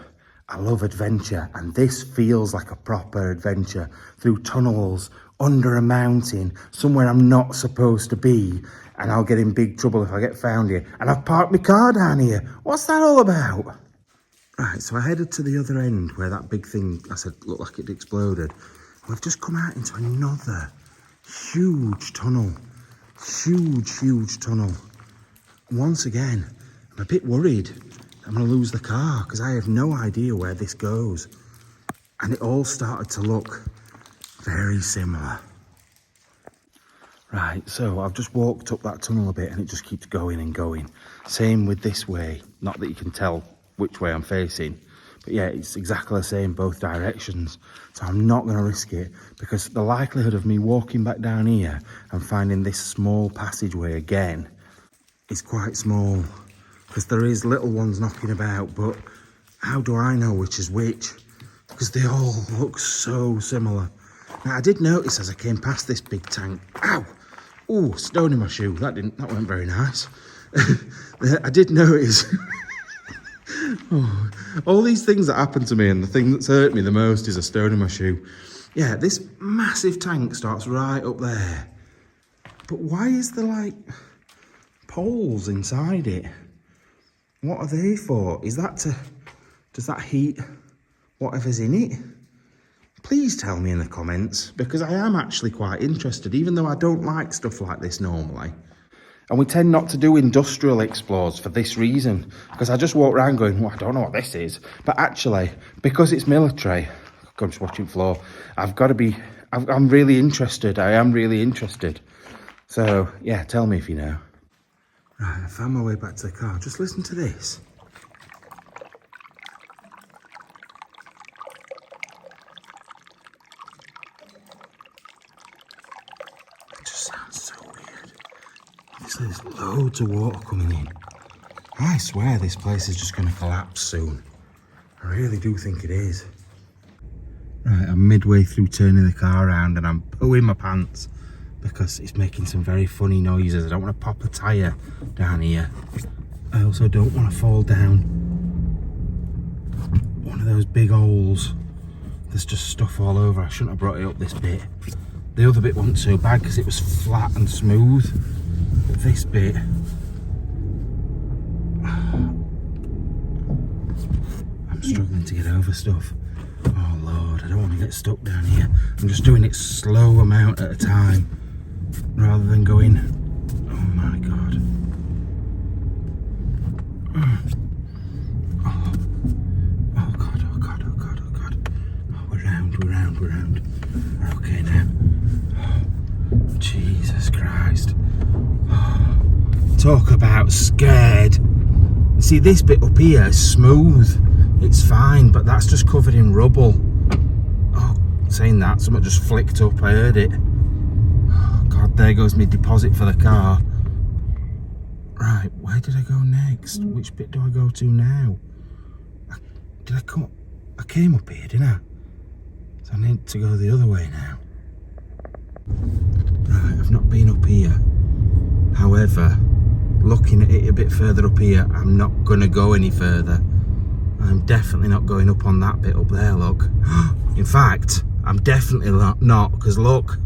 A: I love adventure, and this feels like a proper adventure through tunnels, under a mountain, somewhere I'm not supposed to be, and I'll get in big trouble if I get found here. And I've parked my car down here. What's that all about? Right, so I headed to the other end where that big thing I said looked like it exploded. We've just come out into another huge tunnel. Huge tunnel. Once again, I'm a bit worried I'm going to lose the car because I have no idea where this goes. And it all started to look very similar. Right, so I've just walked up that tunnel a bit and it just keeps going and going. Same with this way. Not that you can tell which way I'm facing, but yeah, it's exactly the same both directions. So I'm not going to risk it because the likelihood of me walking back down here and finding this small passageway again is quite small, because there is little ones knocking about, but how do I know which is which? Because they all look so similar. Now, I did notice as I came past this big tank, ow, ooh, stone in my shoe. That went very nice. I did notice oh, all these things that happen to me, and the thing that's hurt me the most is a stone in my shoe. Yeah, this massive tank starts right up there. But why is there like poles inside it? What are they for? Is that does that heat whatever's in it? Please tell me in the comments, because I am actually quite interested, even though I don't like stuff like this normally. And we tend not to do industrial explores for this reason, because I just walk around going, well, I don't know what this is. But actually, because it's military, I'm just watching floor, I'm really interested. I am really interested. So, yeah, tell me if you know. Right, I found my way back to the car. Just listen to this. It just sounds so weird. Obviously, there's loads of water coming in. I swear this place is just going to collapse soon. I really do think it is. Right, I'm midway through turning the car around and I'm pooing my pants because it's making some very funny noises. I don't want to pop a tyre down here. I also don't want to fall down one of those big holes. There's just stuff all over. I shouldn't have brought it up this bit. The other bit wasn't so bad because it was flat and smooth. But this bit, I'm struggling to get over stuff. Oh Lord, I don't want to get stuck down here. I'm just doing it slow amount at a time rather than going, oh my God. Oh God, oh God, oh God, oh God. Oh, we're round. We're okay now. Oh, Jesus Christ. Oh, talk about scared. See, this bit up here is smooth. It's fine, but that's just covered in rubble. Oh, saying that, something just flicked up, I heard it. Oh God, there goes my deposit for the car. Right, where did I go next? Which bit do I go to now? I came up here, didn't I? So I need to go the other way now. Right, I've not been up here. However, looking at it a bit further up here, I'm not going to go any further. I'm definitely not going up on that bit up there, look. In fact, I'm definitely not, because look.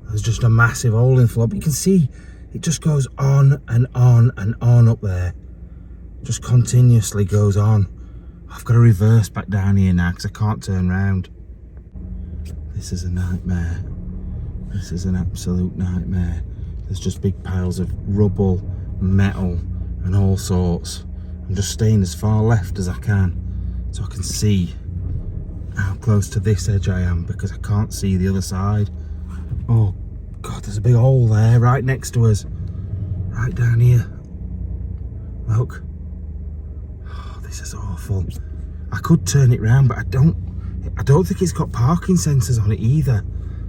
A: There's just a massive hole in the floor, but you can see it just goes on and on and on up there. Just continuously goes on. I've got to reverse back down here now because I can't turn round. This is a nightmare. This is an absolute nightmare. There's just big piles of rubble, metal and all sorts. I'm just staying as far left as I can so I can see how close to this edge I am, because I can't see the other side. Oh God, there's a big hole there right next to us. Right down here. Look. Oh, this this is awful. I could turn it round, but I don't think it's got parking sensors on it either.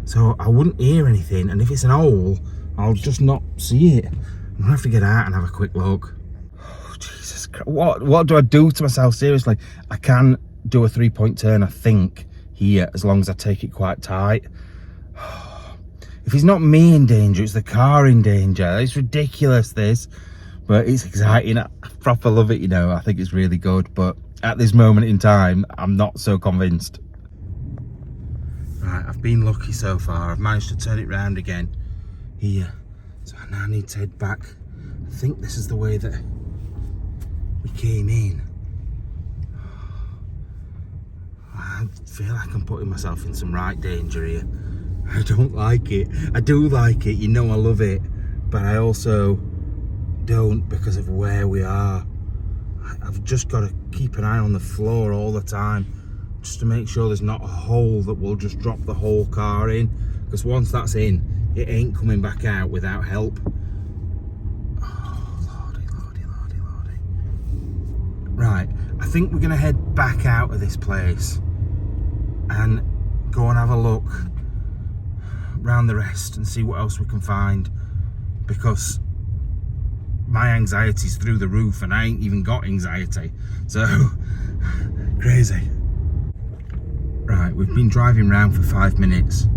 A: So I wouldn't hear anything, and if it's an hole, I'll just not see it. I'm gonna have to get out and have a quick look. Oh, Jesus Christ. What do I do to myself? Seriously, I can do a 3-point turn, I think, here, as long as I take it quite tight. If it's not me in danger, it's the car in danger. It's ridiculous, this, but it's exciting. I proper love it, you know. I think it's really good, but at this moment in time, I'm not so convinced. Right, I've been lucky so far. I've managed to turn it round again here. So I now need to head back. I think this is the way that we came in. I feel like I'm putting myself in some right danger here. I don't like it. I do like it, you know I love it, but I also don't because of where we are. I've just got to keep an eye on the floor all the time, just to make sure there's not a hole that will just drop the whole car in, because once that's in, it ain't coming back out without help. Oh, lordy, lordy, lordy, lordy. Right, I think we're going to head back out of this place and go and have a look around the rest and see what else we can find, because my anxiety's through the roof and I ain't even got anxiety, so crazy. Right, we've been driving around for 5 minutes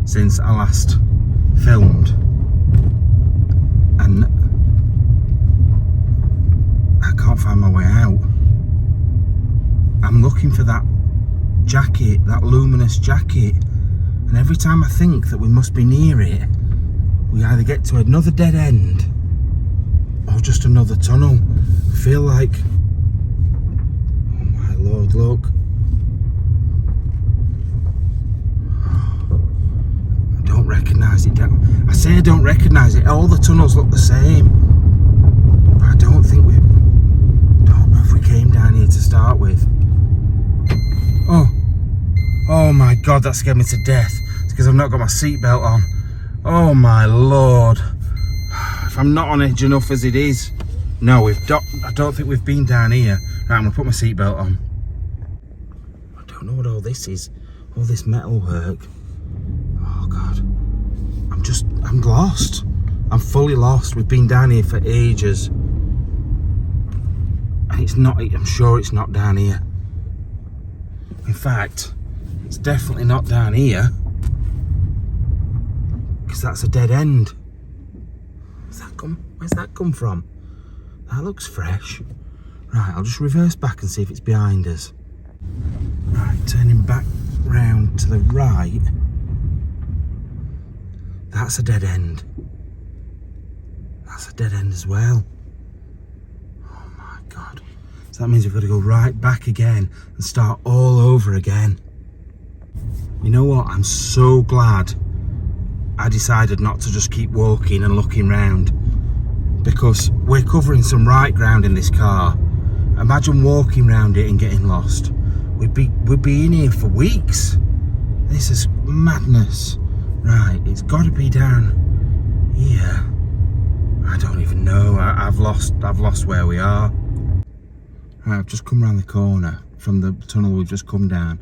A: since I last filmed, and I can't find my way out. I'm looking for that jacket, that luminous jacket, and every time I think that we must be near it, we either get to another dead end or just another tunnel. I feel like, oh my lord, look. I don't recognise it. I say I don't recognise it. All the tunnels look the same, but I don't know if we came down here to start with. Oh my god, that scared me to death. It's because I've not got my seatbelt on. Oh my lord. If I'm not on edge enough as it is. No, I don't think we've been down here. Right, I'm going to put my seatbelt on. I don't know what all this is. All this metal work. Oh god. I'm lost. I'm fully lost. We've been down here for ages. And it's not, I'm sure it's not down here. In fact, it's definitely not down here, because that's a dead end. Where's that come from? That looks fresh. Right, I'll just reverse back and see if it's behind us. Right, turning back round to the right. That's a dead end. That's a dead end as well. Oh my god. So that means we've got to go right back again and start all over again. You know what? I'm so glad I decided not to just keep walking and looking round, because we're covering some right ground in this car. Imagine walking round it and getting lost. We'd be in here for weeks. This is madness. Right, it's got to be down here. I don't even know. I've lost where we are. Right, I've just come around the corner from the tunnel we've just come down.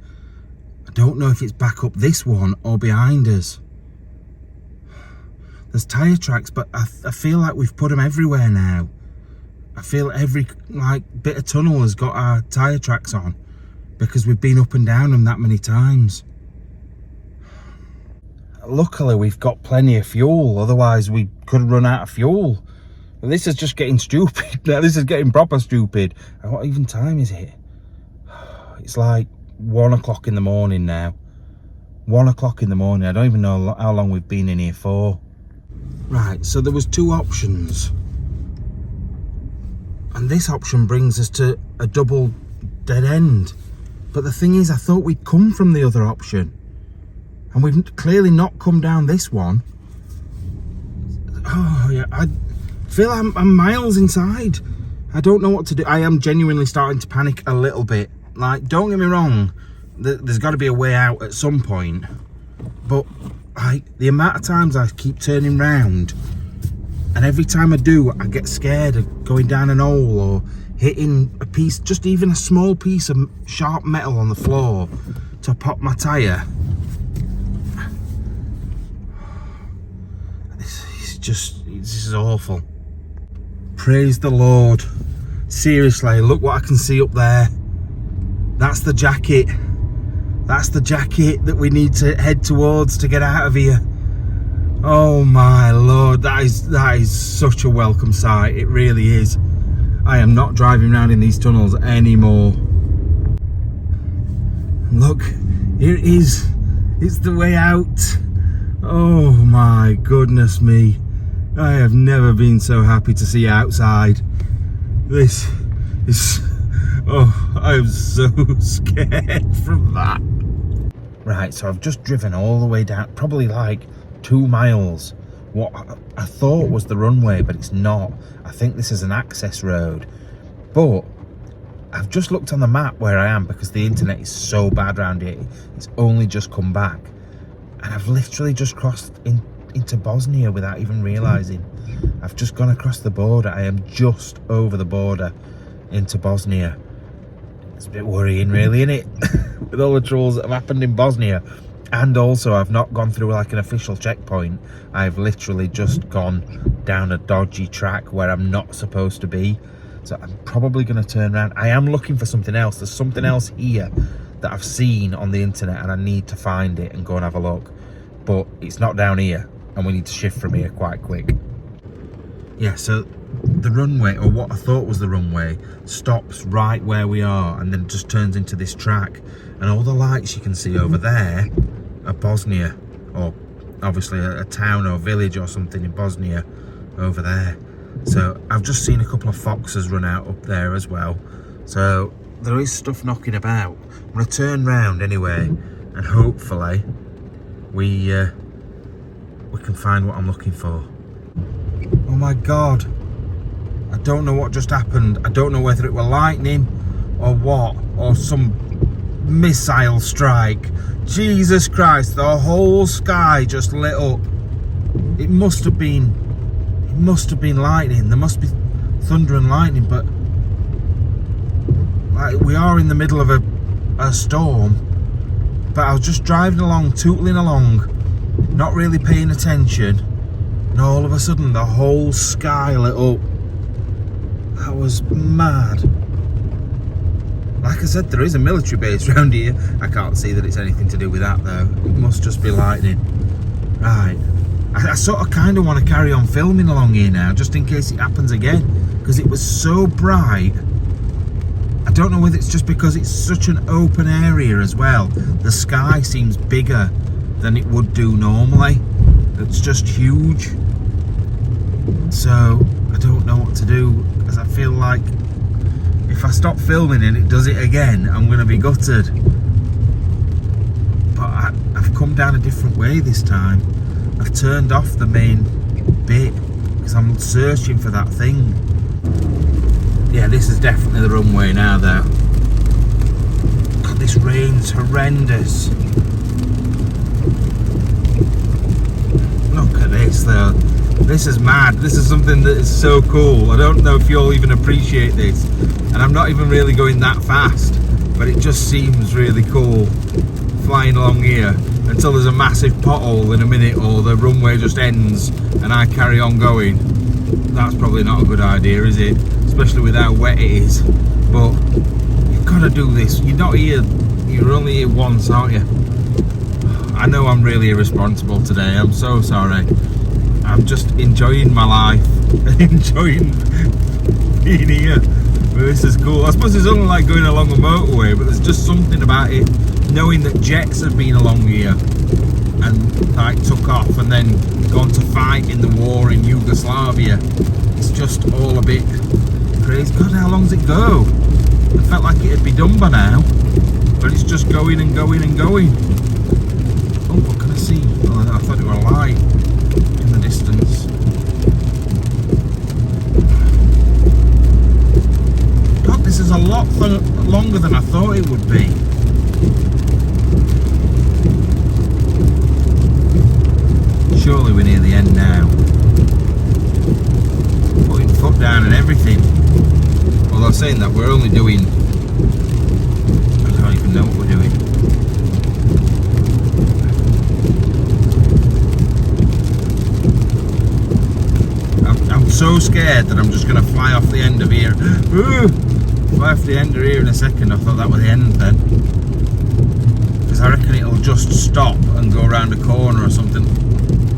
A: I don't know if it's back up this one or behind us. There's tyre tracks, but I feel like we've put them everywhere now. I feel every bit of tunnel has got our tyre tracks on, because we've been up and down them that many times. Luckily we've got plenty of fuel, otherwise we could run out of fuel. But this is just getting stupid. This is getting proper stupid. And what even time is it? It's like 1 o'clock in the morning now. 1 o'clock in the morning. I don't even know how long we've been in here for. Right, so there was 2 options. And this option brings us to a double dead end. But the thing is, I thought we'd come from the other option. And we've clearly not come down this one. Oh yeah, I feel I'm miles inside. I don't know what to do. I am genuinely starting to panic a little bit. Like, don't get me wrong, there's got to be a way out at some point. But the amount of times I keep turning round, and every time I do, I get scared of going down an hole or hitting a piece, just even a small piece of sharp metal on the floor to pop my tyre. This is awful. Praise the Lord. Seriously, look what I can see up there. That's the jacket. That's the jacket that we need to head towards to get out of here. Oh my Lord, that is such a welcome sight. It really is. I am not driving around in these tunnels anymore. Look, here it is. It's the way out. Oh my goodness me. I have never been so happy to see outside. This is... Oh, I'm so scared from that. Right, so I've just driven all the way down, probably like 2 miles. What I thought was the runway, but it's not. I think this is an access road. But I've just looked on the map where I am because the internet is so bad around here. It's only just come back. And I've literally just crossed into Bosnia without even realising. I've just gone across the border. I am just over the border into Bosnia. It's a bit worrying really, isn't it? With all the troubles that have happened in Bosnia. And also I've not gone through like an official checkpoint. I've literally just gone down a dodgy track where I'm not supposed to be. So I'm probably going to turn around. I am looking for something else. There's something else here that I've seen on the internet and I need to find it and go and have a look. But it's not down here and we need to shift from here quite quick. Yeah, so the runway, or what I thought was the runway, stops right where we are and then just turns into this track. And all the lights you can see over there are Bosnia, or obviously a town or village or something in Bosnia over there. So I've just seen a couple of foxes run out up there as well. So there is stuff knocking about. I'm going to turn round anyway and hopefully we can find what I'm looking for. Oh my God, I don't know what just happened. I don't know whether it were lightning or what, or some missile strike. Jesus Christ, the whole sky just lit up. It must have been lightning. There must be thunder and lightning, but like we are in the middle of a storm. But I was just driving along, tootling along, not really paying attention, and all of a sudden the whole sky lit up. That was mad. Like I said, there is a military base around here. I can't see that it's anything to do with that though. It must just be lightning. Right. I sort of kind of want to carry on filming along here now, just in case it happens again, because it was so bright. I don't know whether it's just because it's such an open area as well. The sky seems bigger than it would do normally. It's just huge. So I don't know what to do, because I feel like if I stop filming and it does it again, I'm going to be gutted. But I've come down a different way this time. I've turned off the main bit because I'm searching for that thing. Yeah, this is definitely the runway now though. God, this rain's horrendous. Look at this though. This is mad. This is something that is so cool. I don't know if you'll even appreciate this. And I'm not even really going that fast, but it just seems really cool flying along here until there's a massive pothole in a minute, or the runway just ends and I carry on going. That's probably not a good idea, is it? Especially with how wet it is. But you've got to do this. You're not here, you're only here once, aren't you? I know I'm really irresponsible today. I'm so sorry. I'm just enjoying my life, enjoying being here. But this is cool. I suppose it's only like going along a motorway, but there's just something about it, knowing that jets have been along here and like took off and then gone to fight in the war in Yugoslavia. It's just all a bit crazy. God, how long does it go? I felt like it'd be done by now, but it's just going and going and going. Oh, what can I see? Oh, I thought it were a light in the distance. God, this is a lot longer than I thought it would be. Surely we're near the end now. Putting foot down and everything. Well, Well, I was saying that we're only doing, I don't even know what we're doing. I'm so scared that I'm just going to fly off the end of here. Fly off the end of here in a second. I thought that was the end then. Because I reckon it'll just stop and go around a corner or something.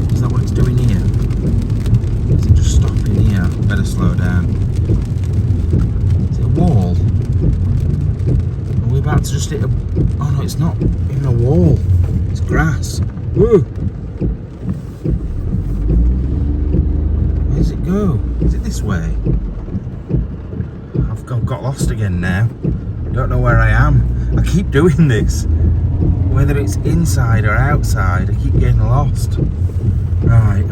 A: Is that what it's doing here? Is it just stopping here? Better slow down. Is it a wall? Are we about to just hit a... Oh no, it's not even a wall. It's grass. Woo! Where does it go? Is it this way? I've got lost again now. I don't know where I am. I keep doing this. Whether it's inside or outside, I keep getting lost. Right,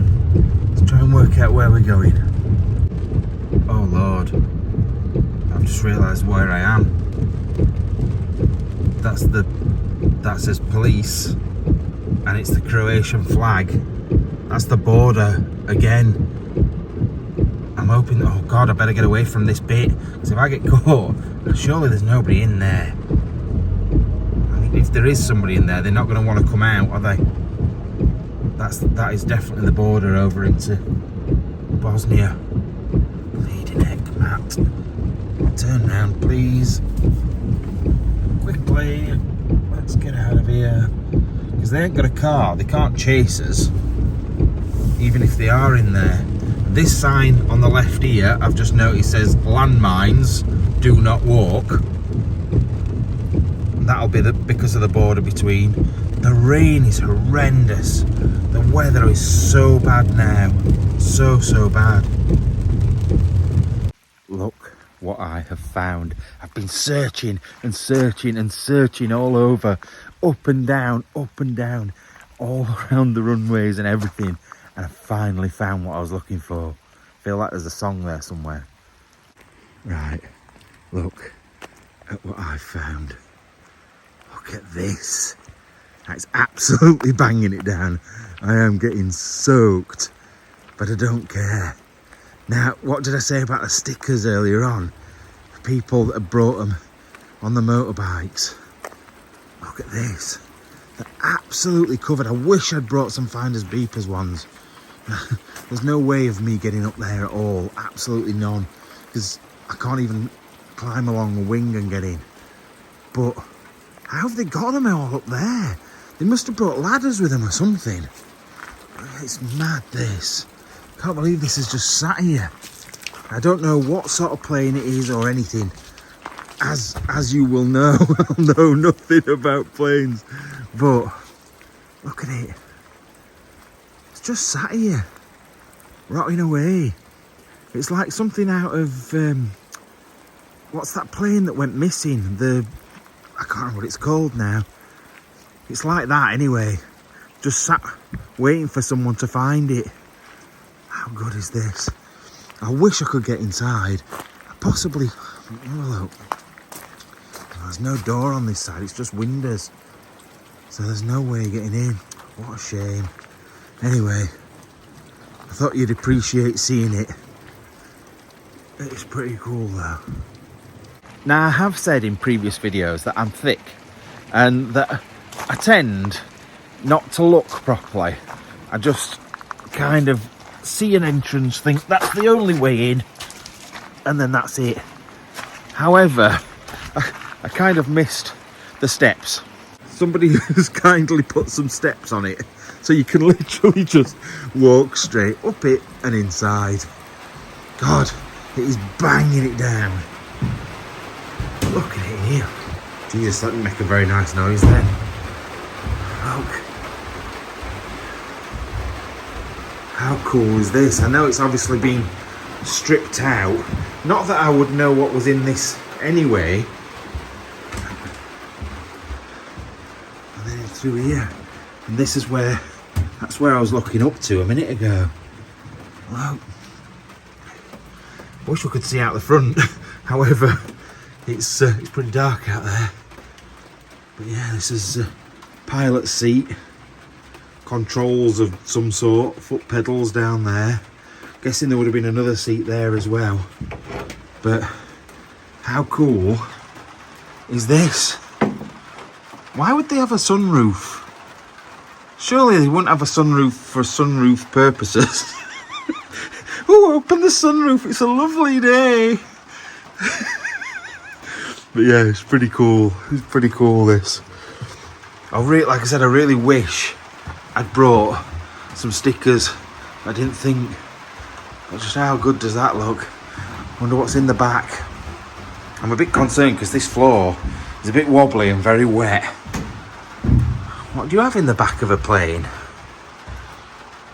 A: let's try and work out where we're going. Oh Lord, I've just realised where I am. That says police, and it's the Croatian flag. That's the border again. I'm hoping, oh God, I better get away from this bit, because if I get caught, surely there's nobody in there. I mean, if there is somebody in there, they're not going to want to come out, are they? That is definitely the border over into Bosnia. Bleeding heck, Matt. Turn round, please. Quickly. Let's get out of here. Because they ain't got a car. They can't chase us. Even if they are in there. This sign on the left here, I've just noticed, says landmines, do not walk. And that'll be because of the border between. The rain is horrendous. The weather is so bad now. So bad. Look what I have found. I've been searching and searching and searching all over. Up and down, all around the runways and everything. And I finally found what I was looking for. I feel like there's a song there somewhere. Right, look at what I found. Look at this. It's absolutely banging it down. I am getting soaked, but I don't care. Now, what did I say about the stickers earlier on? The people that have brought them on the motorbikes. Look at this. They're absolutely covered. I wish I'd brought some FindersBeepers ones. There's no way of me getting up there at all. Absolutely none. Because I can't even climb along a wing and get in. But how have they got them all up there? They must have brought ladders with them or something. It's mad, this. Can't believe this is just sat here. I don't know what sort of plane it is or anything. As you will know, I'll know nothing about planes. But look at it. It's just sat here, rotting away. It's like something out of what's that plane that went missing? I can't remember what it's called now. It's like that anyway. Just sat waiting for someone to find it. How good is this? I wish I could get inside. Possibly. Oh, look. There's no door on this side. It's just windows. So there's no way of getting in. What a shame. Anyway, I thought you'd appreciate seeing it. It's pretty cool though. Now, I have said in previous videos that I'm thick and that I tend not to look properly. I just kind of see an entrance, think that's the only way in, and then that's it. However, I kind of missed the steps. Somebody has kindly put some steps on it, so you can literally just walk straight up it and inside. God, it is banging it down. Look at it here. Jesus, that didn't make a very nice noise then. Look. How cool is this? I know it's obviously been stripped out. Not that I would know what was in this anyway. And then through here. And this is where, that's where I was looking up to a minute ago. Look. Wish we could see out the front. However, it's pretty dark out there. But yeah, this is a pilot seat. Controls of some sort, foot pedals down there. Guessing there would have been another seat there as well. But How cool is this? Why would they have a sunroof? Surely they wouldn't have a sunroof for sunroof purposes. Oh, open the sunroof, it's a lovely day. But yeah, it's pretty cool. It's pretty cool, this. Like I said, I really wish I'd brought some stickers. I didn't think, but just how good does that look? Wonder what's in the back. I'm a bit concerned because this floor is a bit wobbly and very wet. What do you have in the back of a plane?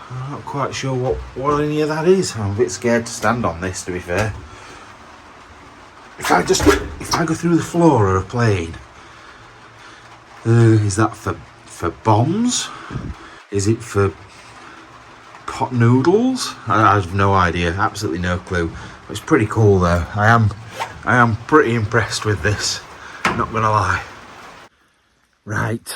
A: I'm not quite sure what any of that is. I'm a bit scared to stand on this, to be fair. If I go through the floor of a plane, is that for bombs? Is it for pot noodles? I have no idea, absolutely no clue. It's pretty cool though. I am pretty impressed with this, not gonna lie. Right,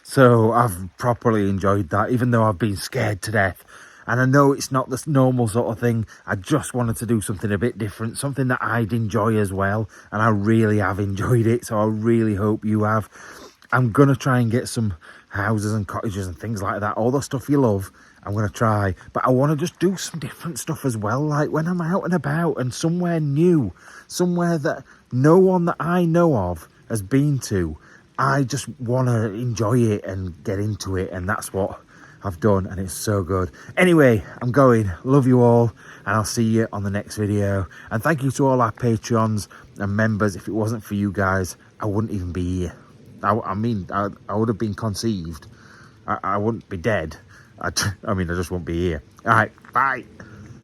A: so I've properly enjoyed that, even though I've been scared to death. And I know it's not the normal sort of thing. I just wanted to do something a bit different, something that I'd enjoy as well. And I really have enjoyed it, so I really hope you have. I'm going to try and get some houses and cottages and things like that. All the stuff you love, I'm going to try. But I want to just do some different stuff as well. Like when I'm out and about and somewhere new, somewhere that no one that I know of has been to. I just want to enjoy it and get into it. And that's what I've done, and it's so good. Anyway, I'm going. Love you all, and I'll see you on the next video. And thank you to all our Patreons and members. If it wasn't for you guys, I wouldn't even be here. I would have been conceived. I wouldn't be dead. I just wouldn't be here. All right, bye.